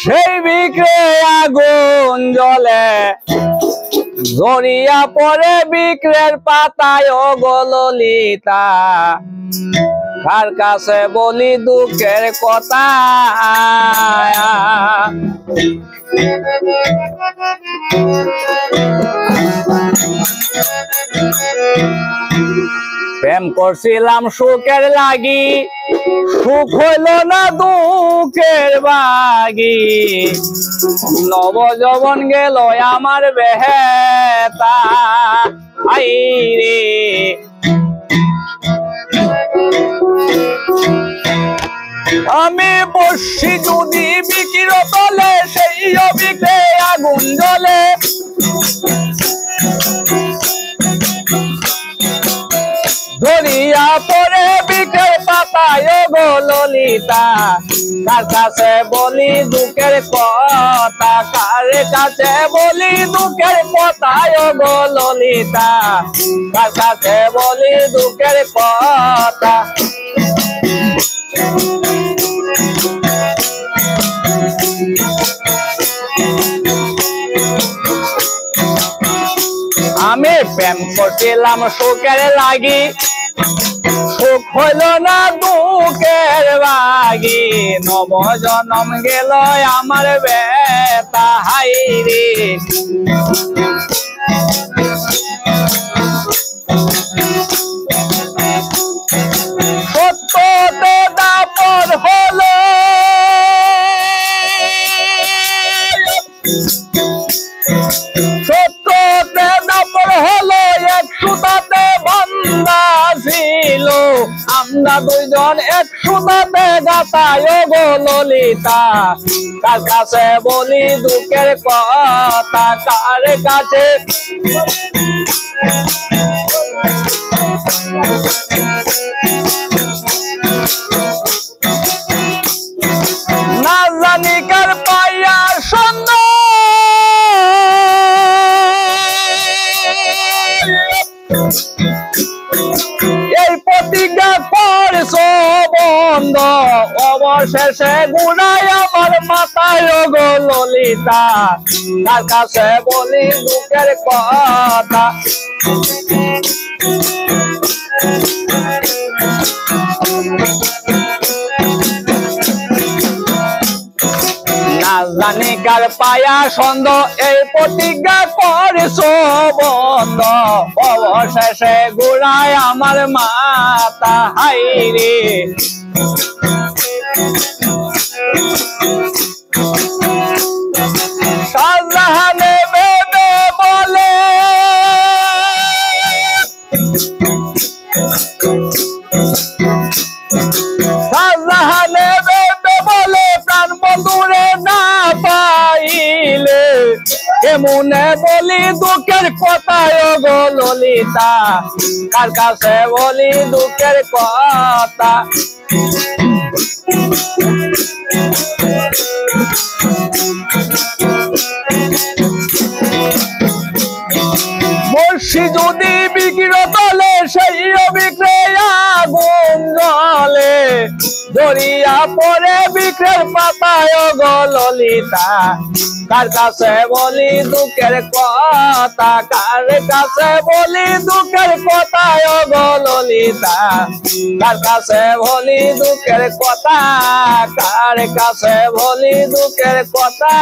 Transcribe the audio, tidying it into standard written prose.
সেই বিক্রে আগুন জ্বলে জড়িয়া পড়ে বিক্রের পাতায় ও গো ললিতা কার কাছে বলি দুঃখের কথা প্রেম করছিলাম সুখের লাগি সুখ হইল না দুঃখের বাগি নব যৌবন গেল আমার বেহেতা আই রে আমি বসি যদি বিকির তলে সেই বিক্রে আগুন জ্বলে ধরিয়া পড়ে বিক্রের পাতায় গো ললিতা কার কাছে বলি দুঃখের কথা কার কাছে বলি দুঃখের কথায় গো ললিতা কার কাছে বলি দুঃখের কথা আমি প্রেম করছিলাম সুখের লাগি সুখ হইল না দুঃখের বাগি নব জনম গেল আমার বেতা হাই রে সত্যতে দাপর হলো সত্যতে দাপর হলো এক সুতাতে বান্ধা ছিল আমরা দুইজন এক সুতাতে গাতায় গো ললিতা কার কাছে বলি দুঃখের কথা কার কাছে না জানি কার পাইয়া সুন্দর এই প্রতিজ্ঞা করছ বন্ধ অবশেষে গুনাই আমার মাথায় গো ললিতা কার কাছে বলি দুঃখের কথা না জানি কার পায়া সন্দ এই প্রতিজ্ঞা করেছ বন্ধ অবশেষে গুড়ায় আমার মাথা হাই রে শাহজাহানে বেবে বলে শাহজাহানে বেবে বলে প্রাণ বন্ধুরে না পাইলে কেমনে বলি দুঃখের কথায় গো ললিতা কার কাছে বলি দুঃখের কথা বর্ষি যদি বিক্র তলে সেই বিক্রে আগুন জ্বলে ধরিয়া পড়ে বিক্রের পাতায় গো ললিতা কার কাছে বলি দুঃখের কথা কার কাছে বলি দুঃখের কথায় গো ললিতা কার কাছে বলি দুঃখের কথা কার কাছে বলি দুঃখের কথা